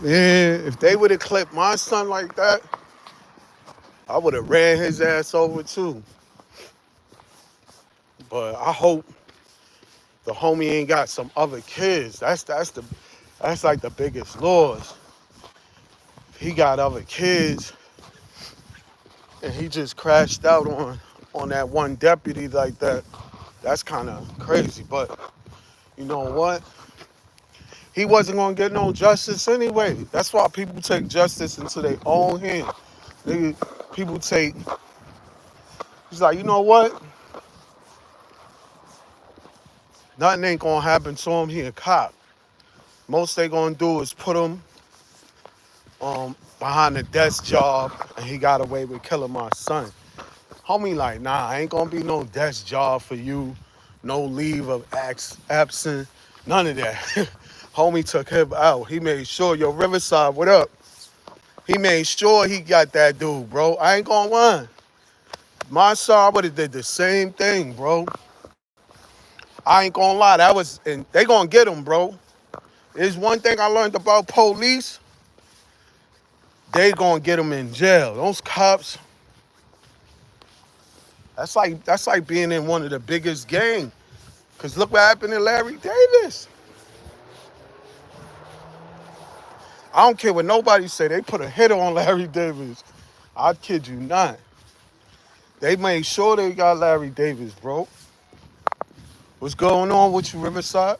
Man, if they would have clipped my son like that, I would have ran his ass over too. But I hope the homie ain't got some other kids. That's like the biggest loss. He got other kids and he just crashed out on that one deputy like that. That's kind of crazy. But you know what? He wasn't gonna get no justice anyway. That's why people take justice into their own hands. People take. He's like, you know what? Nothing ain't gonna happen to him. He a cop. Most they gonna do is put him behind the desk job, and he got away with killing my son. Homie, like, nah, ain't gonna be no desk job for you, no leave of absent, none of that. Homie took him out. He made sure, yo, Riverside, what up? He made sure he got that dude, bro. I ain't gonna lie. My son would have did the same thing, bro. I ain't gonna lie. That was, and they gonna get him, bro. There's one thing I learned about police. They gonna get him in jail. Those cops, that's like being in one of the biggest gangs. Cause look what happened to Larry Davis. I don't care what nobody say. They put a hit on Larry Davis. I kid you not. They made sure they got Larry Davis, bro. What's going on with you, Riverside?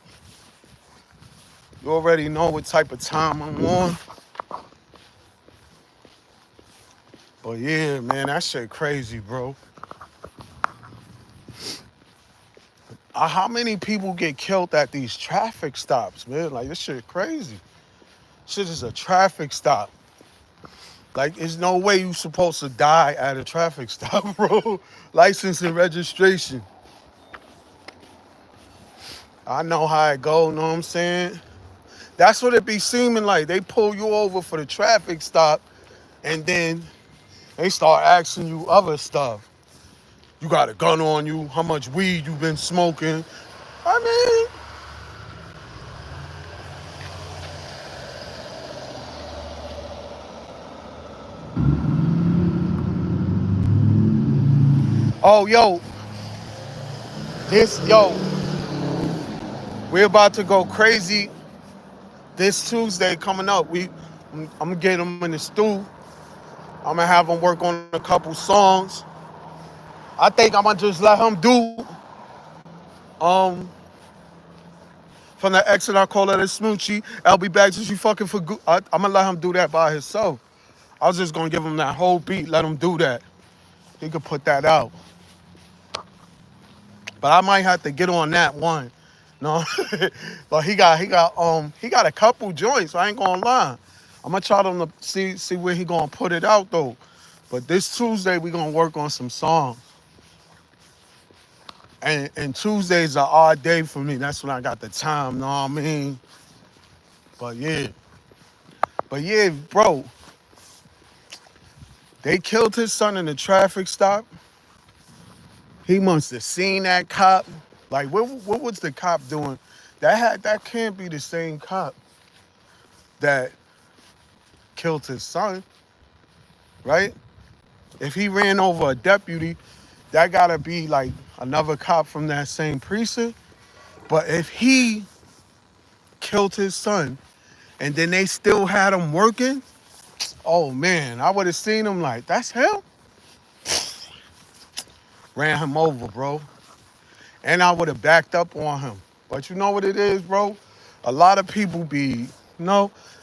You already know what type of time I'm on. But yeah, man, that shit crazy, bro. How many people get killed at these traffic stops, man? Like, this shit crazy. Shit is a traffic stop. Like, there's no way you supposed to die at a traffic stop, bro. License and registration. I know how it go, know what I'm saying? That's what it be seeming like. They pull you over for the traffic stop, and then they start asking you other stuff. You got a gun on you, how much weed you been smoking. I mean, oh, yo, we're about to go crazy this Tuesday coming up. I'm gonna get him in the stew. I'm gonna have him work on a couple songs. I think I'm gonna just let him do um from the exit. I call it a smoochie. I'll be back to you fucking for good. I'm gonna let him do that by himself. I was just gonna give him that whole beat, let him do that. He could put that out. But I might have to get on that one. No, but he got a couple joints. I ain't gonna lie. I'm gonna try to see where he gonna put it out though. But this Tuesday we gonna work on some songs. And Tuesday's an odd day for me. That's when I got the time. Know what I mean? But yeah, bro. They killed his son in a traffic stop. He must have seen that cop. Like, what was the cop doing? That can't be the same cop that killed his son, right? If he ran over a deputy, that gotta be like another cop from that same precinct. But if he killed his son and then they still had him working, oh man, I would have seen him like, that's him? Ran him over, bro. And I would have backed up on him. But you know what it is, bro? A lot of people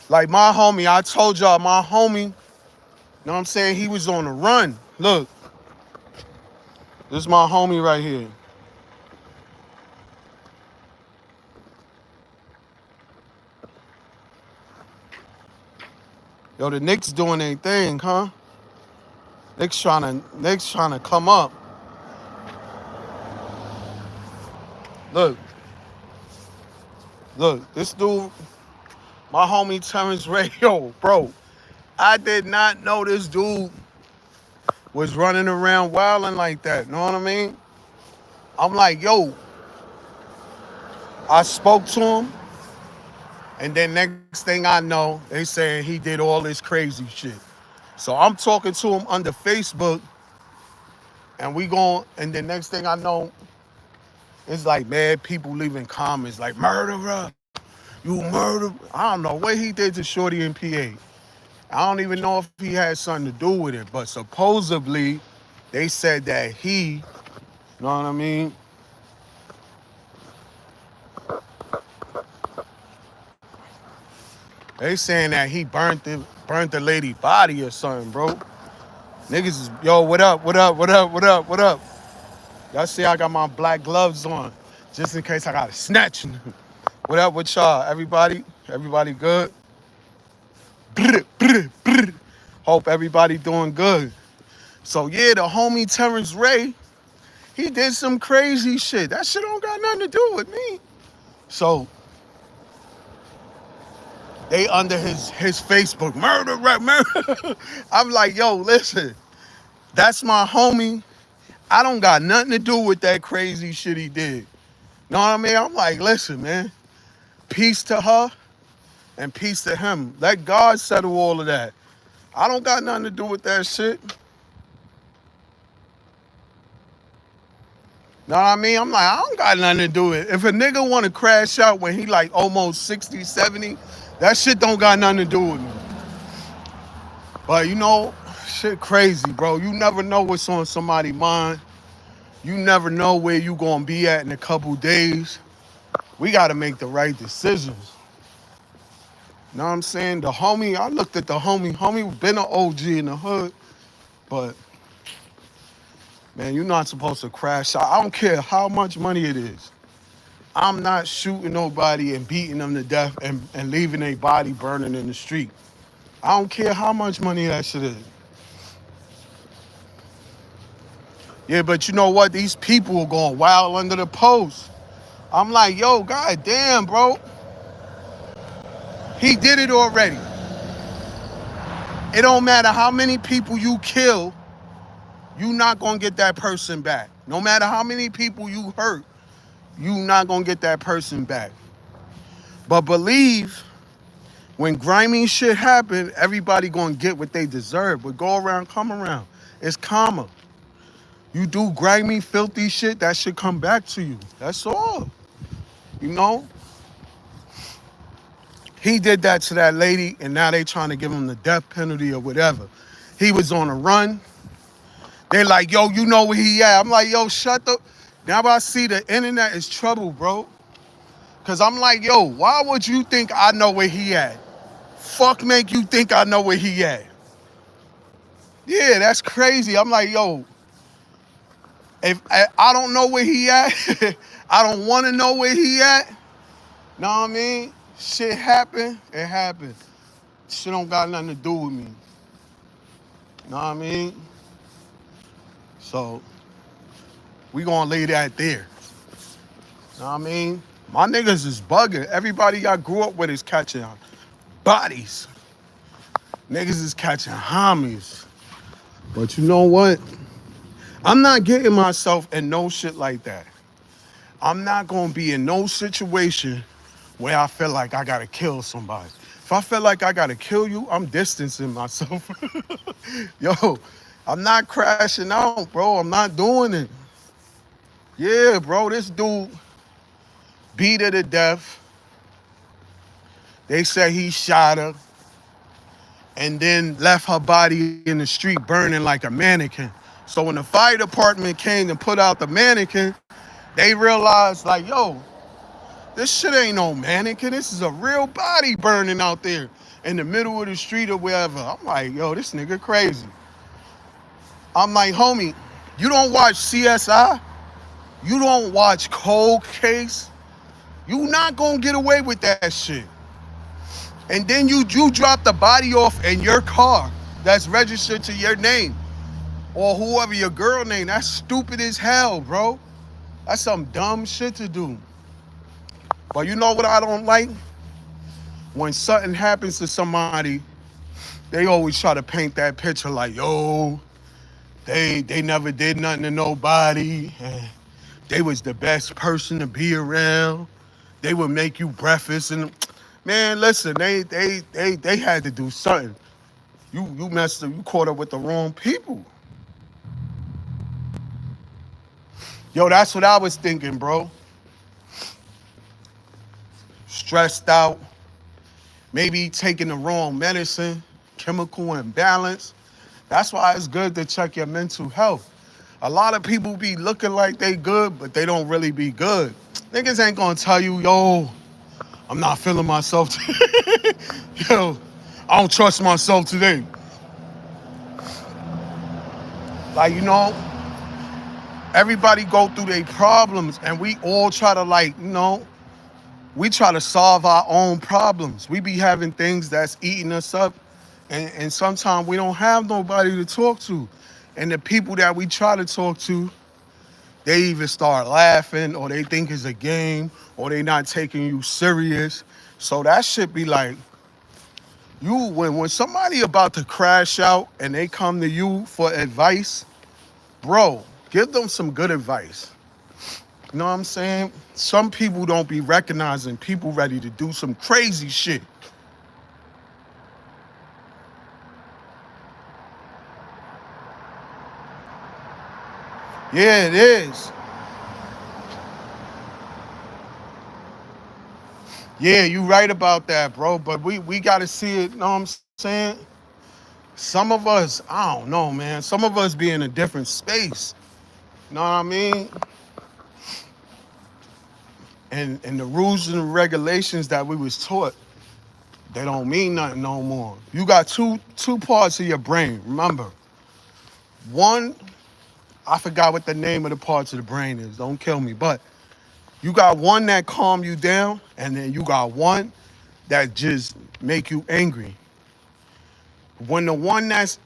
like my homie, I told y'all, my homie, know what I'm saying? He was on the run. Look, this is my homie right here. Yo, the Knicks doing their thing, huh? Knicks trying to come up. Look, this dude, my homie Terrence Ray, yo, bro. I did not know this dude was running around wilding like that. Know what I mean? I'm like, yo, I spoke to him. And then next thing I know, they saying he did all this crazy shit. So I'm talking to him under Facebook, and we going, and the next thing I know, it's like mad people leaving comments like murderer, you murder. I don't know what he did to Shorty and PA. I don't even know if he had something to do with it, but supposedly they said that he, you know what I mean? They saying that he burnt the lady body or something, bro. Niggas is, yo, what up, what up, what up, what up, what up? Y'all see I got my black gloves on, just in case I got to snatch. What up with y'all? Everybody good? Brr, brr, brr. Hope everybody doing good. So yeah, the homie Terrence Ray, he did some crazy shit. That shit don't got nothing to do with me. So they under his Facebook, murder, rap, murder. I'm like, yo, listen, that's my homie. I don't got nothing to do with that crazy shit he did. Know what I mean? I'm like, listen, man, peace to her and peace to him. Let God settle all of that. I don't got nothing to do with that shit. Know what I mean? I'm like, I don't got nothing to do with it. If a nigga want to crash out when he like almost 60, 70, that shit don't got nothing to do with me. But you know, shit crazy, bro. You never know what's on somebody's mind. You never know where you gonna be at in a couple days. We gotta make the right decisions. Know what I'm saying? The homie, I looked at the homie been an OG in the hood, but man, you're not supposed to crash out. I don't care how much money it is. I'm not shooting nobody and beating them to death and leaving their body burning in the street. I don't care how much money that shit is. Yeah, but you know what? These people are going wild under the post. I'm like, yo, god damn, bro. He did it already. It don't matter how many people you kill, you not gonna get that person back. No matter how many people you hurt, you not gonna get that person back. But believe when grimy shit happen, everybody gonna get what they deserve. But go around, come around. It's karma. You do grimy, filthy shit, that should come back to you. That's all. You know? He did that to that lady, and now they trying to give him the death penalty or whatever. He was on a run. They like, yo, you know where he at. I'm like, yo, shut the... Now I see the internet is trouble, bro. Because I'm like, yo, why would you think I know where he at? Fuck make you think I know where he at? Yeah, that's crazy. I'm like, yo, if I don't know where he at, I don't want to know where he at. Know what I mean? Shit happen, it happened. Shit don't got nothing to do with me. Know what I mean? So, we gonna lay that there. Know what I mean? My niggas is bugging. Everybody I grew up with is catching bodies. Niggas is catching homies. But you know what? I'm not getting myself in no shit like that. I'm not gonna be in no situation where I feel like I gotta kill somebody. If I feel like I gotta kill you, I'm distancing myself. Yo, I'm not crashing out, bro. I'm not doing it. Yeah, bro, this dude beat her to death. They say he shot her and then left her body in the street burning like a mannequin. So when the fire department came to put out the mannequin, they realized like, yo, this shit ain't no mannequin. This is a real body burning out there in the middle of the street or wherever. I'm like, yo, this nigga crazy. I'm like, homie, you don't watch CSI? You don't watch Cold Case? You not gonna get away with that shit. And then you drop the body off in your car that's registered to your name or whoever your girl name. That's stupid as hell, bro. That's some dumb shit to do. But you know what I don't like? When something happens to somebody, they always try to paint that picture like, yo, they never did nothing to nobody. And they was the best person to be around. They would make you breakfast. And Man, listen, they had to do something. You messed up. You caught up with the wrong people. Yo, that's what I was thinking, bro. Stressed out, maybe taking the wrong medicine, chemical imbalance. That's why it's good to check your mental health. A lot of people be looking like they good, but they don't really be good. Niggas ain't gonna tell you, yo, I'm not feeling myself. Yo, I don't trust myself today. Like, everybody go through their problems and we all try to we try to solve our own problems. We be having things that's eating us up, and sometimes we don't have nobody to talk to. And the people that we try to talk to, they either start laughing or they think it's a game or they not taking you serious. So that shit be like, when somebody about to crash out and they come to you for advice, bro, give them some good advice. You know what I'm saying? Some people don't be recognizing people ready to do some crazy shit. Yeah, it is. Yeah, you right about that, bro. But we gotta see it, you know what I'm saying? Some of us, I don't know, man. Some of us be in a different space. You know what I mean? And the rules and regulations that we was taught, they don't mean nothing no more. You got two parts of your brain. Remember, one, I forgot what the name of the parts of the brain is. Don't kill me. But you got one that calm you down, and then you got one that just make you angry. When the one that's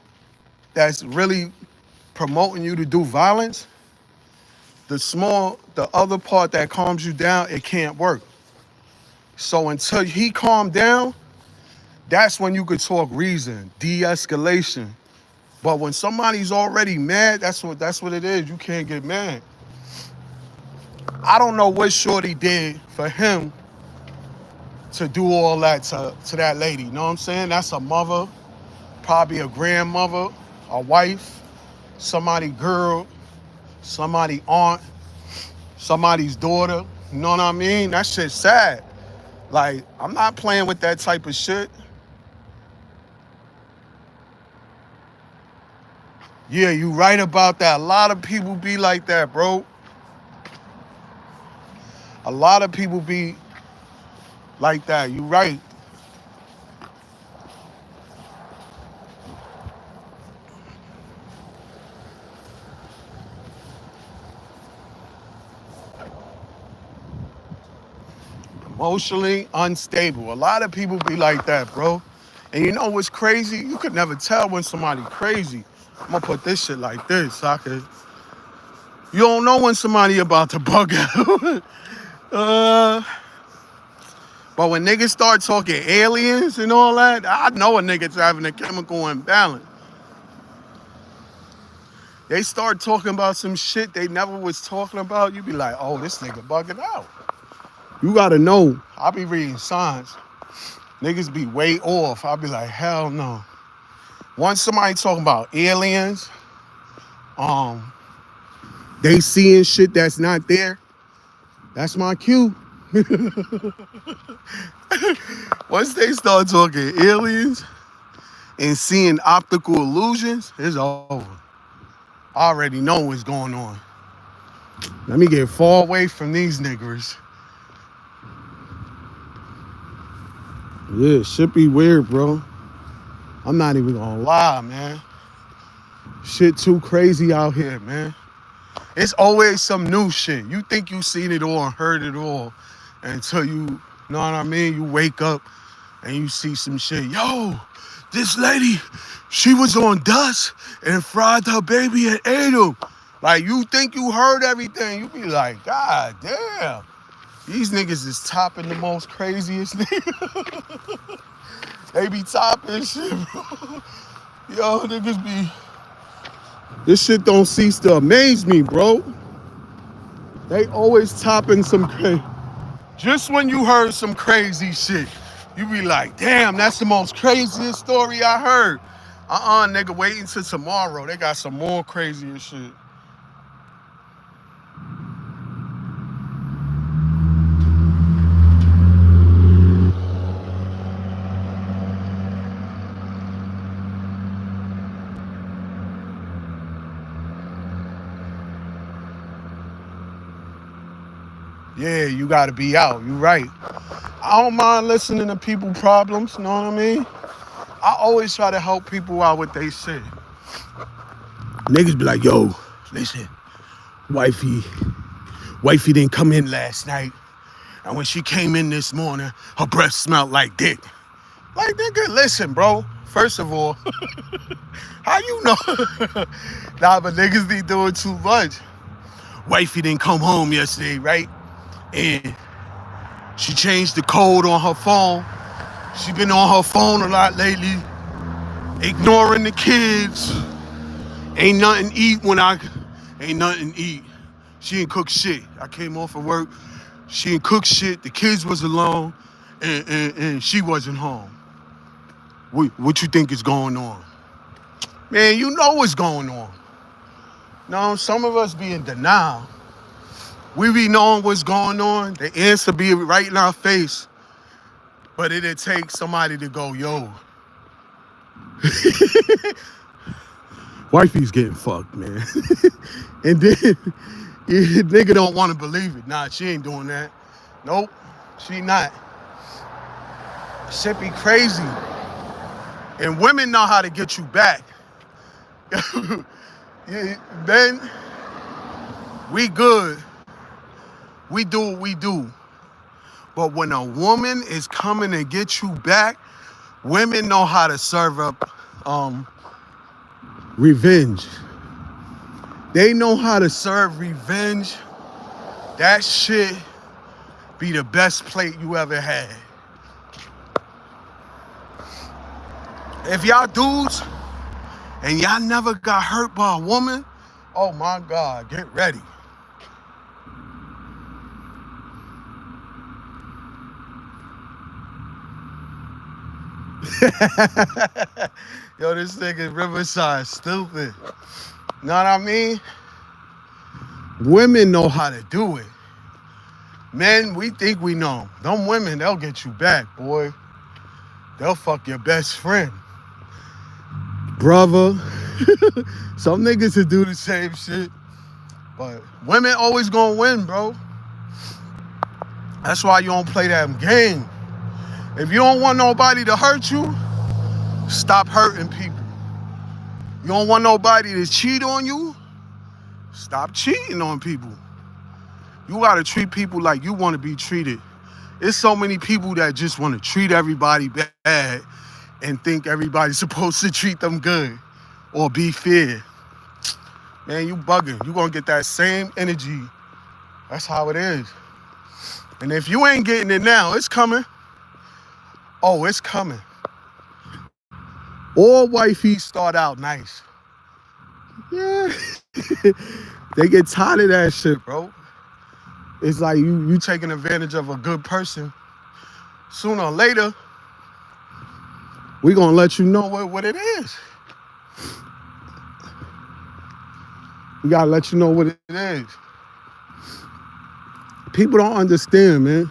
really promoting you to do violence, the other part that calms you down, it can't work. So until he calmed down, that's when you could talk reason, de-escalation. But when somebody's already mad, that's what it is. You can't get mad. I don't know what Shorty did for him to do all that to that lady. You know what I'm saying? That's a mother, probably a grandmother, a wife, somebody girl, somebody aunt, somebody's daughter. You know what I mean? That shit's sad. Like, I'm not playing with that type of shit. Yeah, you right about that. A lot of people be like that, bro. A lot of people be like that. You right. Emotionally unstable. A lot of people be like that, bro. And you know what's crazy? You could never tell when somebody crazy. I'm gonna put this shit like this so I could. You don't know when somebody about to bug out. uh, but when niggas start talking aliens and all that, I know a nigga's having a chemical imbalance. They start talking about some shit they never was talking about. You be like, oh, this nigga bugging out. You gotta know. I be reading signs. Niggas be way off. I be like, hell no. Once somebody talking about aliens, um, they seeing shit that's not there. That's my cue. Once they start talking aliens and seeing optical illusions, it's over. I already know what's going on. Let me get far away from these niggers. Yeah, shit be weird, bro. I'm not even gonna lie, man. Shit too crazy out here, man. It's always some new shit. You think you seen it all and heard it all until you know what I mean? You wake up and you see some shit. Yo, this lady, she was on dust and fried her baby and ate him. Like, you think you heard everything. You be like, God damn. These niggas is topping the most craziest niggas. They be topping shit, bro. Yo, niggas be... This shit don't cease to amaze me, bro. They always topping some crazy... Just when you heard some crazy shit, You be like, damn, that's the most craziest story I heard. Nigga, wait until tomorrow. They got some more crazier shit. Yeah, you gotta be out. You right. I don't mind listening to people problems, you know what I mean? I always try to help people out with they shit. Niggas be like, yo, listen, wifey didn't come in last night. And when she came in this morning, her breath smelled like dick. Like, nigga, listen, bro. First of all, how you know? Nah, but niggas be doing too much. Wifey didn't come home yesterday, right? And she changed the code on her phone. She been on her phone a lot lately, ignoring the kids. Ain't nothing to eat. She ain't cook shit. I came off of work. She ain't cook shit. The kids was alone, and she wasn't home. What you think is going on? Man, you know what's going on. No, some of us be in denial. We be knowing what's going on. The answer be right in our face. But it'll take somebody to go, yo. Wifey's getting fucked, man. And then nigga don't want to believe it. Nah, she ain't doing that. Nope, she not. Shit be crazy. And women know how to get you back. Then we good. We do what we do. But when a woman is coming to get you back, women know how to serve up revenge. They know how to serve revenge. That shit be the best plate you ever had. If y'all dudes and y'all never got hurt by a woman, oh my God, get ready. Yo, this nigga Riverside stupid. Know what I mean? Women know how to do it. Men, we think we know. Them women, they'll get you back, boy. They'll fuck your best friend. Brother. Some niggas will do the same shit. But women always gonna win, bro. That's why you don't play that game. If you don't want nobody to hurt you, stop hurting people. You don't want nobody to cheat on you, stop cheating on people. You gotta treat people like you want to be treated. There's so many people that just want to treat everybody bad and think everybody's supposed to treat them good or be fair. Man, you bugging. You gonna get that same energy. That's how it is. And if you ain't getting it now, it's coming. Oh, it's coming. All wifeys start out nice. Yeah. They get tired of that shit, bro. It's like you taking advantage of a good person. Sooner or later, we gonna let you know what it is. We gotta let you know what it is. People don't understand, man.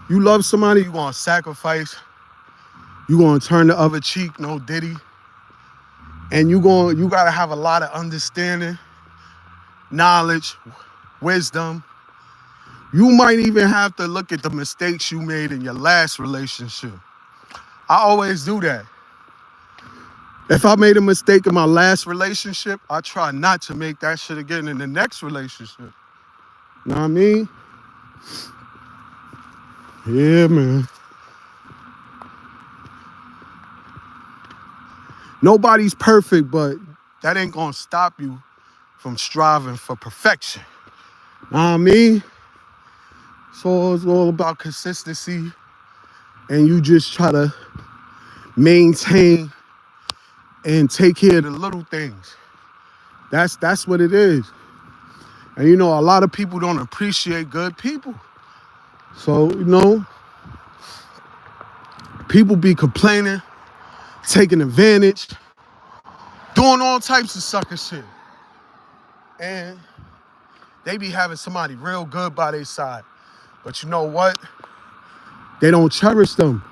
You love somebody, you gonna sacrifice. You gonna turn the other cheek, no diddy. And you gotta have a lot of understanding, knowledge, wisdom. You might even have to look at the mistakes you made in your last relationship. I always do that. If I made a mistake in my last relationship, I try not to make that shit again in the next relationship. You know what I mean? Yeah, man. Nobody's perfect, but that ain't gonna stop you from striving for perfection. You know what I mean? So it's all about consistency, and you just try to maintain and take care of the little things. That's what it is. And you know, a lot of people don't appreciate good people. So, you know, People be complaining, taking advantage, doing all types of sucker shit. And they be having somebody real good by their side. But you know what? They don't cherish them.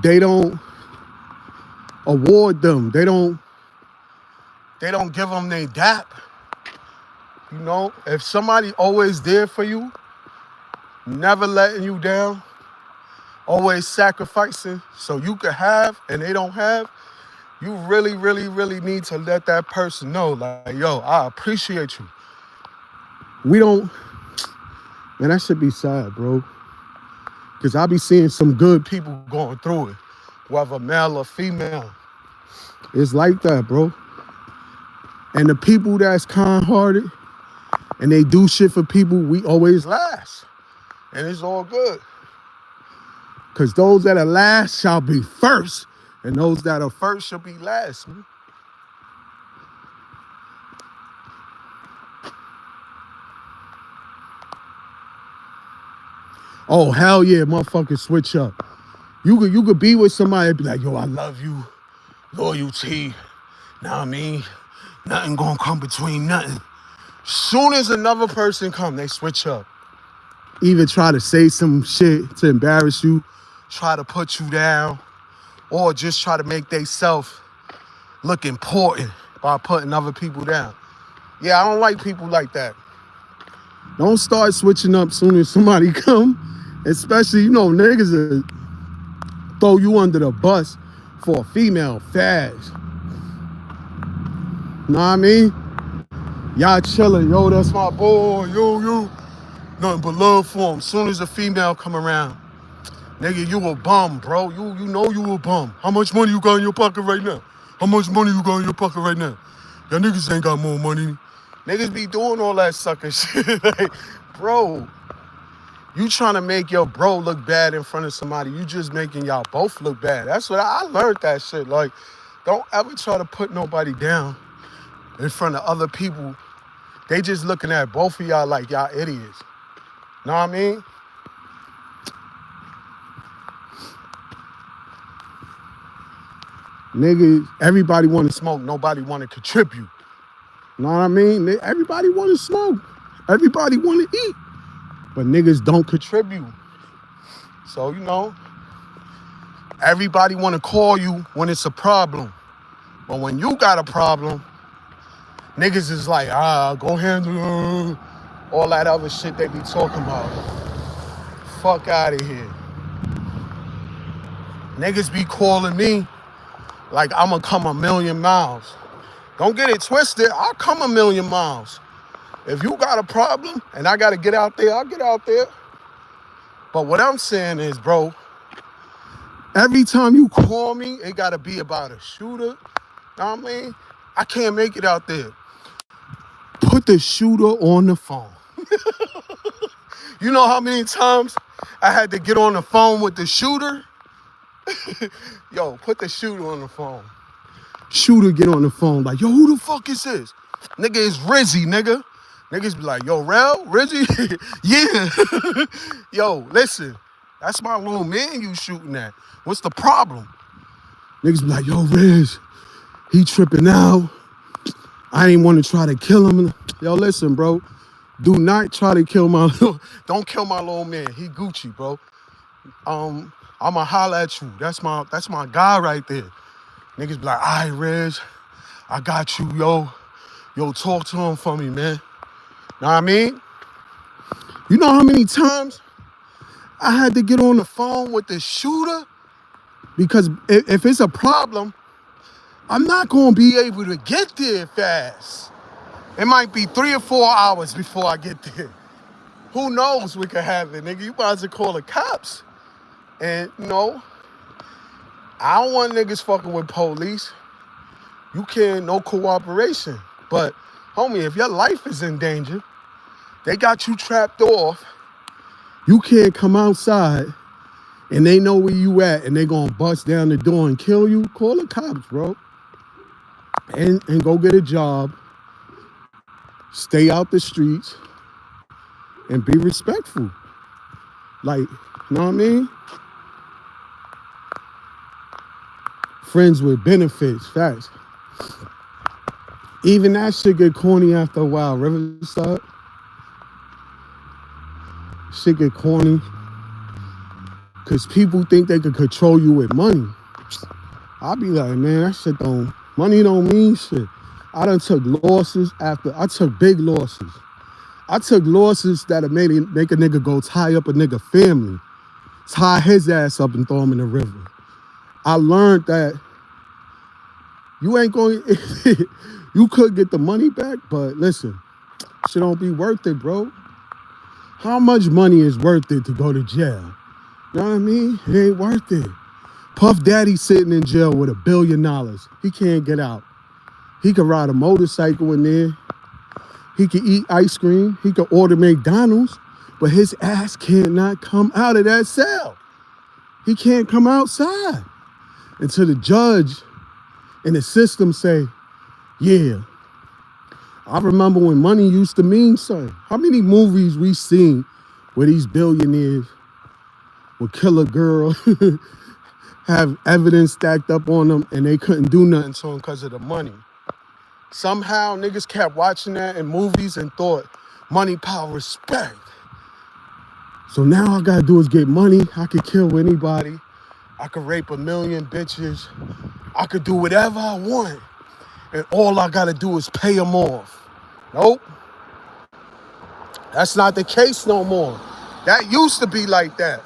They don't award them. They don't give them their dap. You know, if somebody always there for you, never letting you down, always sacrificing so you could have and they don't have, you really, really, really need to let that person know, like, yo, I appreciate you. We don't, man, that should be sad, bro. Because I be seeing some good people going through it, whether male or female. It's like that, bro. And the people that's kind-hearted and they do shit for people, we always last. And it's all good. Because those that are last shall be first, and those that are first shall be last, man. Oh, hell yeah, motherfuckers switch up. You could be with somebody and be like, yo, I love you, loyalty, know what I mean? Nothing gonna come between nothing. Soon as another person come, they switch up. Either try to say some shit to embarrass you, try to put you down, or just try to make themselves look important by putting other people down. Yeah, I don't like people like that. Don't start switching up soon as somebody come. Especially, you know, niggas will throw you under the bus for a female fast. Know what I mean? Y'all chilling, yo, that's my boy, yo. Nothing but love for him. Soon as a female come around, nigga, you a bum, bro. You know you a bum. How much money you got in your pocket right now? How much money you got in your pocket right now? Y'all niggas ain't got more money. Niggas be doing all that sucker shit. Like, bro, you trying to make your bro look bad in front of somebody. You just making y'all both look bad. That's what I learned that shit. Like, don't ever try to put nobody down in front of other people. They just looking at both of y'all like y'all idiots. Know what I mean? Niggas, everybody want to smoke. Nobody want to contribute. Know what I mean? Everybody want to smoke. Everybody want to eat. But niggas don't contribute. So, you know, everybody want to call you when it's a problem. But when you got a problem, niggas is like, go handle all that other shit they be talking about. Fuck out of here. Niggas be calling me like I'ma come a million miles. Don't get it twisted. I'll come a million miles. If you got a problem and I got to get out there, I'll get out there. But what I'm saying is, bro, every time you call me, it got to be about a shooter. Know what I mean? I can't make it out there. Put the shooter on the phone. You know how many times I had to get on the phone with the shooter? Yo, put the shooter on the phone. Shooter get on the phone like, yo, who the fuck is this? Nigga, it's RIZZY, nigga. Niggas be like, yo, Rel, RIZZY? Yeah. Yo, listen, that's my little man you shooting at. What's the problem? Niggas be like, yo, Riz, he tripping out. I ain't want to try to kill him. Yo, listen, bro. Do not try to kill my little, don't kill my little man. He Gucci, bro. I'ma holler at you. That's my guy right there. Niggas be like, all right, Riz, I got you, yo. Yo, talk to him for me, man. Know what I mean? You know how many times I had to get on the phone with the shooter? Because if it's a problem, I'm not going to be able to get there fast. It might be 3 or 4 hours before I get there. Who knows what could happen, nigga? You about to call the cops. And, you know, I don't want niggas fucking with police. You can't, no cooperation. But, homie, if your life is in danger, they got you trapped off, you can't come outside, and they know where you at, and they gonna bust down the door and kill you, call the cops, bro. And go get a job, stay out the streets, and be respectful. Like, you know what I mean? Friends with benefits, facts. Even that shit get corny after a while. Riverside, shit get corny because people think they could control you with money. I be like, man, that shit money don't mean shit. I done took losses I took big losses. I took losses that'll make a nigga go tie up a nigga family, tie his ass up and throw him in the river. I learned that you ain't going, you could get the money back, but listen, shit don't be worth it, bro. How much money is worth it to go to jail? You know what I mean? It ain't worth it. Puff Daddy sitting in jail with $1 billion. He can't get out. He could ride a motorcycle in there. He could eat ice cream. He could order McDonald's, but his ass cannot come out of that cell. He can't come outside until the judge and the system say, yeah. I remember when money used to mean something. How many movies we seen where these billionaires would kill a girl, have evidence stacked up on them, and they couldn't do nothing to them because of the money. Somehow niggas kept watching that in movies and thought money, power, respect. So now all I gotta do is get money. I could kill anybody. I could rape 1 million bitches. I could do whatever I want. And all I gotta do is pay them off. Nope. That's not the case no more. That used to be like that.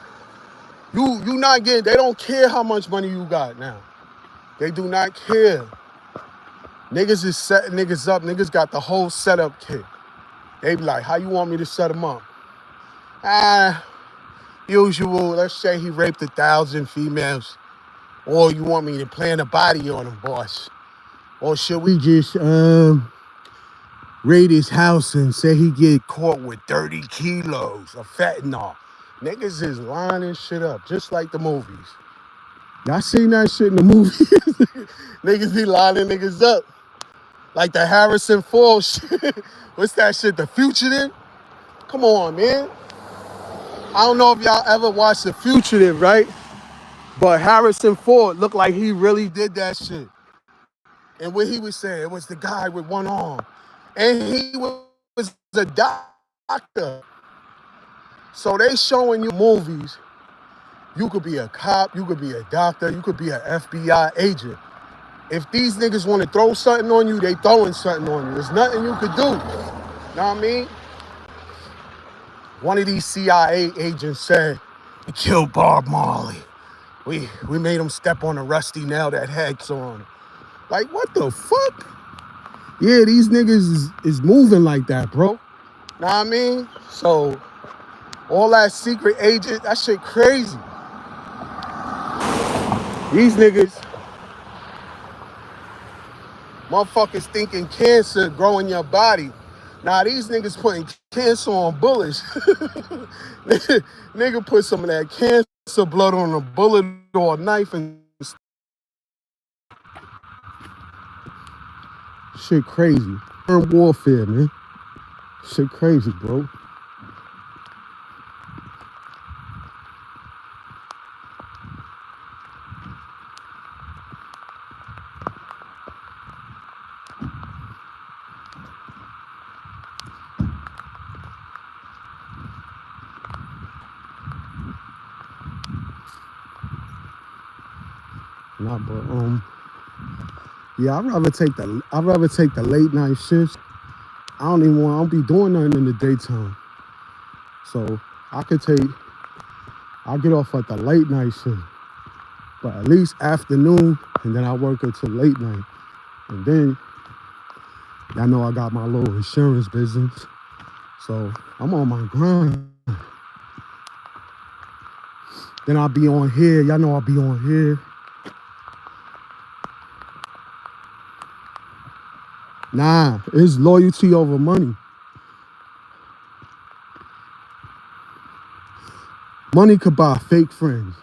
You not getting, they don't care how much money you got now. They do not care. Niggas is setting niggas up. Niggas got the whole setup kit. They be like, how you want me to set them up? Usual, let's say he raped 1,000 females. Or you want me to plant a body on him, boss? Or should we just raid his house and say he get caught with 30 kilos of fentanyl? Niggas is lining shit up, just like the movies. Y'all seen that shit in the movies? Niggas be lining niggas up. Like the Harrison Ford shit. What's that shit, The Fugitive? Come on, man. I don't know if y'all ever watched The Fugitive, right? But Harrison Ford looked like he really did that shit. And what he was saying, it was the guy with one arm. And he was a doctor. So they showing you movies. You could be a cop, you could be a doctor, you could be an FBI agent. If these niggas want to throw something on you, they throwing something on you. There's nothing you could do. You know what I mean? One of these CIA agents said, we killed Bob Marley. We made him step on a rusty nail that had on. Like, what the fuck? Yeah, these niggas is moving like that, bro. Know what I mean? So, all that secret agent, that shit crazy. These niggas, motherfuckers thinking cancer grow in your body. Nah, these niggas putting cancer on bullets. Nigga put some of that cancer blood on a bullet or a knife and shit crazy. Warfare, man. Shit crazy, bro. Nah, but yeah, I'd rather take the late night shifts. I don't be doing nothing in the daytime. So I'll get off at the late night shift. But at least afternoon, and then I work until late night. And then y'all know I got my little insurance business. So I'm on my grind. Then I'll be on here. Y'all know I'll be on here. Nah, it's loyalty over money. Money could buy fake friends.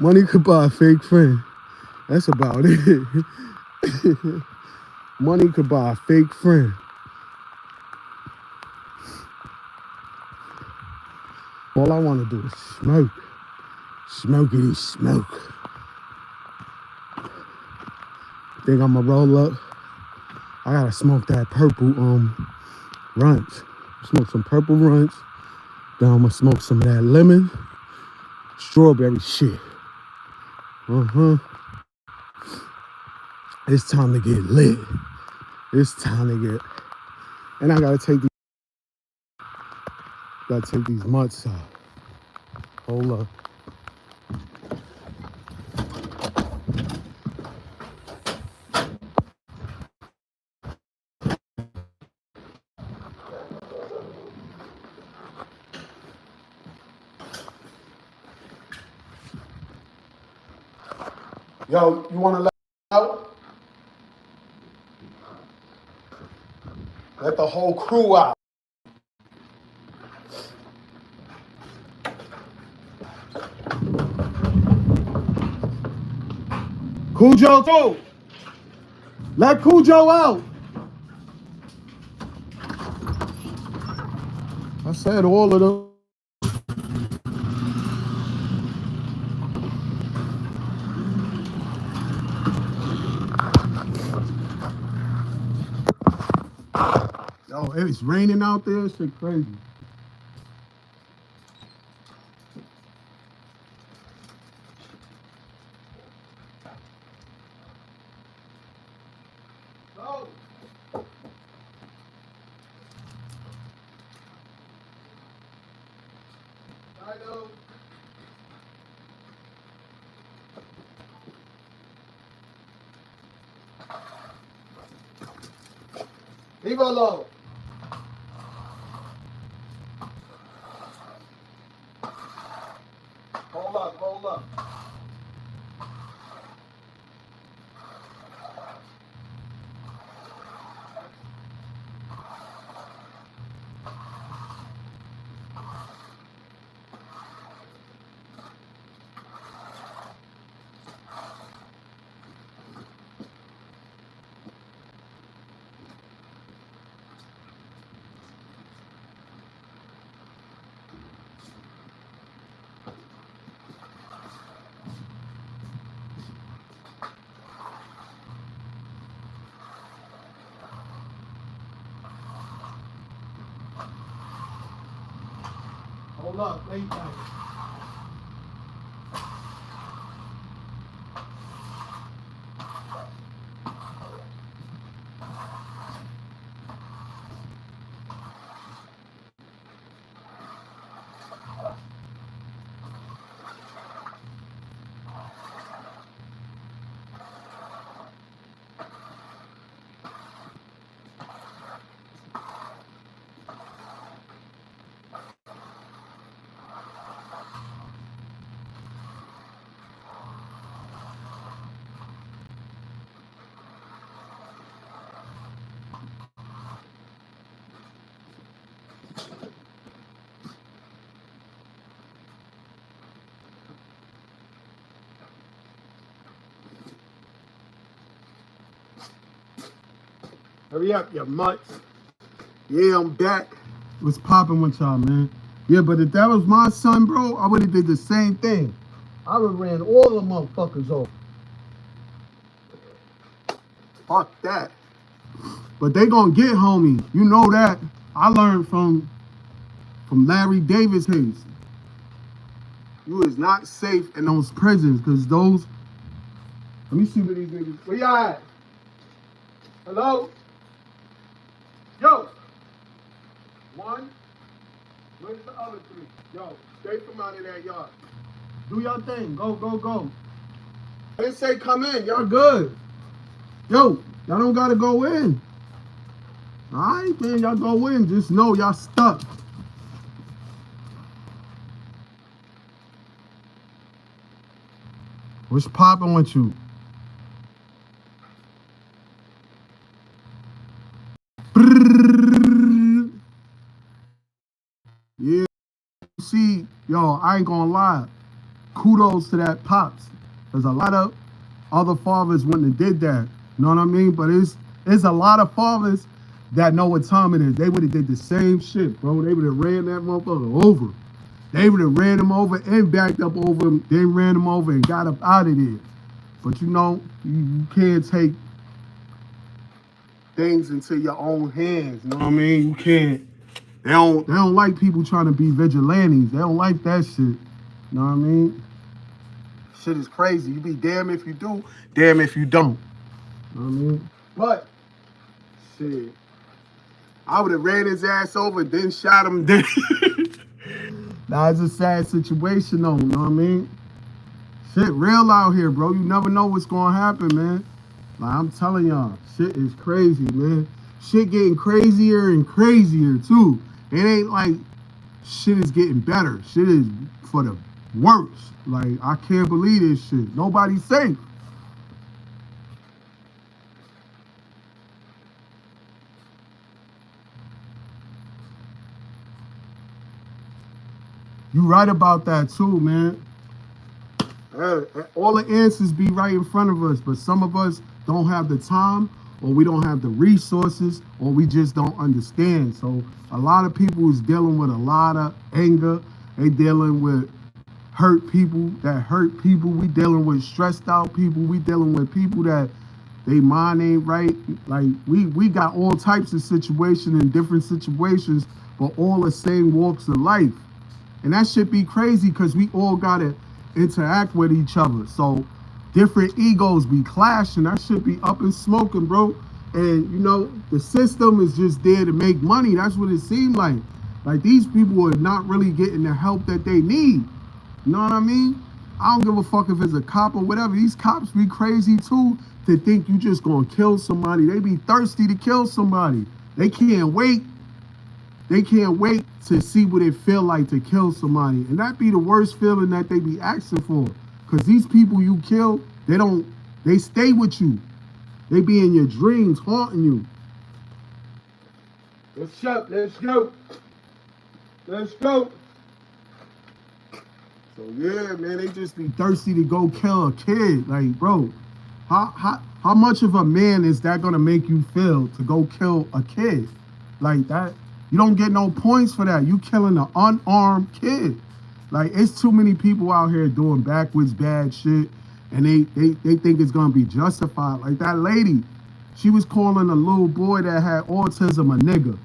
Money could buy a fake friend. That's about it. Money could buy a fake friend. All I want to do is smoke. Smokity smoke. Think I'ma roll up. I gotta smoke that purple runch. Smoke some purple runch. Then I'm gonna smoke some of that lemon, strawberry shit. It's time to get lit. It's time to get. And I gotta take these mutts out. Hold up. Yo, you wanna let out? Let the whole crew out. Cujo too. Let Cujo out. I said all of them. Yo, it's raining out there. Shit crazy. Go. Go. Leave her alone. Hold up, hold up. Hold up, late night. Hurry up, you mutts. Yeah, I'm back. What's popping with y'all, man? Yeah, but if that was my son, bro, I would have did the same thing. I would have ran all the motherfuckers over. Fuck that. But they gonna get homie. You know that. I learned from Larry Davis Hayes. You is not safe in those prisons, because those. Let me see where these niggas. Where y'all at? Hello? Yo. One. Where's the other three? Yo, stay from out of that yard. Do your thing. Go, go, go. I didn't say come in. Y'all good. Yo, y'all don't gotta go in. All right, man. Y'all go in. Just know y'all stuck. What's popping with you? Yeah, see, yo, I ain't gonna lie. Kudos to that pops. There's a lot of other fathers wouldn't have did that. You know what I mean? But it's a lot of fathers that know what time it is. They would have did the same shit, bro. They would have ran that motherfucker over. They would have ran him over and backed up over him, then ran him over and got up out of there. But you know, you can't take things into your own hands. You know what I mean? You can't. They don't like people trying to be vigilantes. They don't like that shit. You know what I mean? Shit is crazy. You be damn if you do, damn if you don't. You know what I mean? But shit, I would have ran his ass over, then shot him. Then nah, it's a sad situation though. You know what I mean? Shit real out here, bro. You never know what's gonna happen, man. Like I'm telling y'all, shit is crazy, man. Shit getting crazier and crazier too. It ain't like shit is getting better. Shit is for the worse. Like I can't believe this shit. Nobody's safe. You right about that too, man. All the answers be right in front of us, but some of us don't have the time, or we don't have the resources, or we just don't understand. So a lot of people is dealing with a lot of anger. They dealing with hurt people that hurt people. We dealing with stressed out people. We dealing with people that they mind ain't right. Like we got all types of situations and different situations, but all the same walks of life. And that should be crazy because we all gotta interact with each other. So different egos be clashing. That should be up and smoking, bro. And you know, the system is just there to make money. That's what it seemed like. Like these people are not really getting the help that they need. You know what I mean? I don't give a fuck if it's a cop or whatever. These cops be crazy too to think you just gonna kill somebody. They be thirsty to kill somebody. They can't wait. They can't wait to see what it feel like to kill somebody. And that be the worst feeling that they be asking for. Cause these people you kill, they stay with you. They be in your dreams haunting you. Let's go, let's go. Let's go. So yeah, man, they just be thirsty to go kill a kid. Like, bro, how much of a man is that gonna make you feel to go kill a kid? Like that, you don't get no points for that. You killing an unarmed kid. Like, it's too many people out here doing backwards bad shit, and they think it's gonna be justified. Like that lady, she was calling a little boy that had autism a nigga.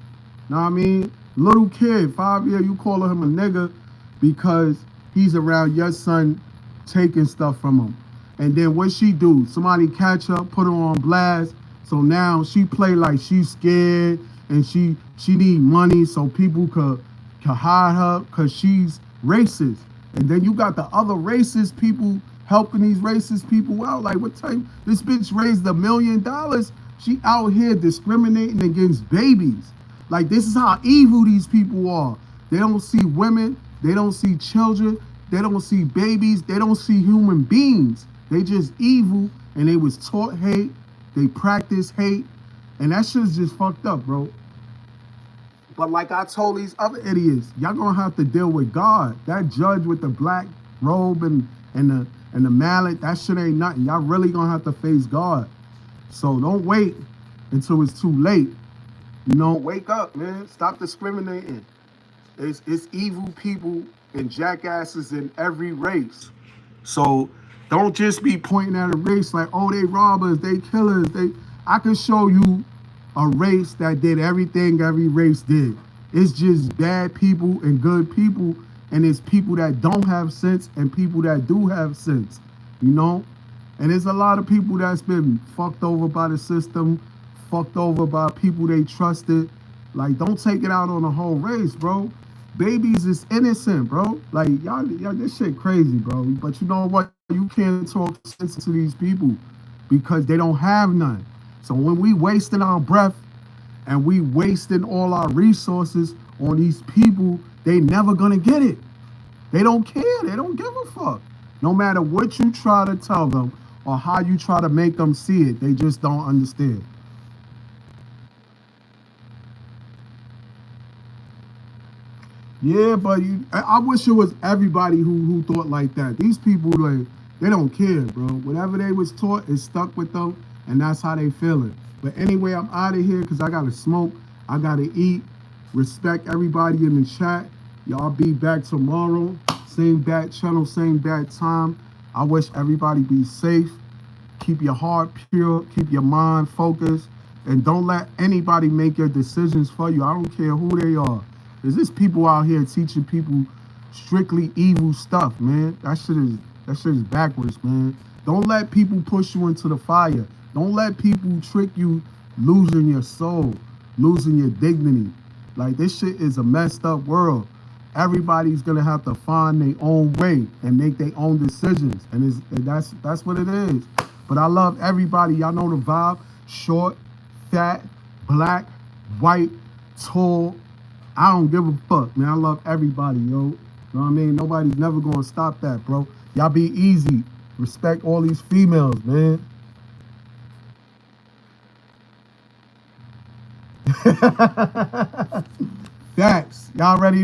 Know what I mean? Little kid, 5 years, you calling him a nigga because he's around your son taking stuff from him. And then what she do? Somebody catch her, put her on blast. So now she play like she's scared and she need money so people could hide her because she's racist. And then you got the other racist people helping these racist people out. Like, what type? This bitch raised $1 million. She out here discriminating against babies. Like, this is how evil these people are. They don't see women. They don't see children. They don't see babies. They don't see human beings. They just evil, and they was taught hate. They practice hate. And that shit's just fucked up, bro. But like I told these other idiots, y'all gonna have to deal with God. That judge with the black robe and the mallet, that shit ain't nothing. Y'all really gonna have to face God. So don't wait until it's too late. You know, wake up, man. Stop discriminating. It's evil people and jackasses in every race. So don't just be pointing at a race like, oh, they robbers, they killers. I can show you a race that did everything every race did. It's just bad people and good people, and it's people that don't have sense and people that do have sense, you know? And there's a lot of people that's been fucked over by the system, fucked over by people they trusted. Like, don't take it out on the whole race, bro. Babies is innocent, bro. Like, y'all, this shit crazy, bro. But you know what? You can't talk sense to these people because they don't have none. So when we wasting our breath and we wasting all our resources on these people, they never gonna get it. They don't care. They don't give a fuck. No matter what you try to tell them or how you try to make them see it, they just don't understand. Yeah, but I wish it was everybody who thought like that. These people, they don't care, bro. Whatever they was taught is stuck with them, and that's how they feeling. But anyway, I'm out of here because I got to smoke. I got to eat. Respect everybody in the chat. Y'all be back tomorrow. Same bad channel, same bad time. I wish everybody be safe. Keep your heart pure. Keep your mind focused. And don't let anybody make your decisions for you. I don't care who they are. There's just people out here teaching people strictly evil stuff, man. That shit is backwards, man. Don't let people push you into the fire. Don't let people trick you losing your soul, losing your dignity. Like this shit is a messed up world. Everybody's gonna have to find their own way and make their own decisions, and that's what it is. But I love everybody. Y'all know the vibe. Short, fat, black, white, tall. I don't give a fuck, man. I love everybody, yo. You know what I mean? Nobody's never gonna stop that, bro. Y'all be easy. Respect all these females, man. Facts. Y'all ready?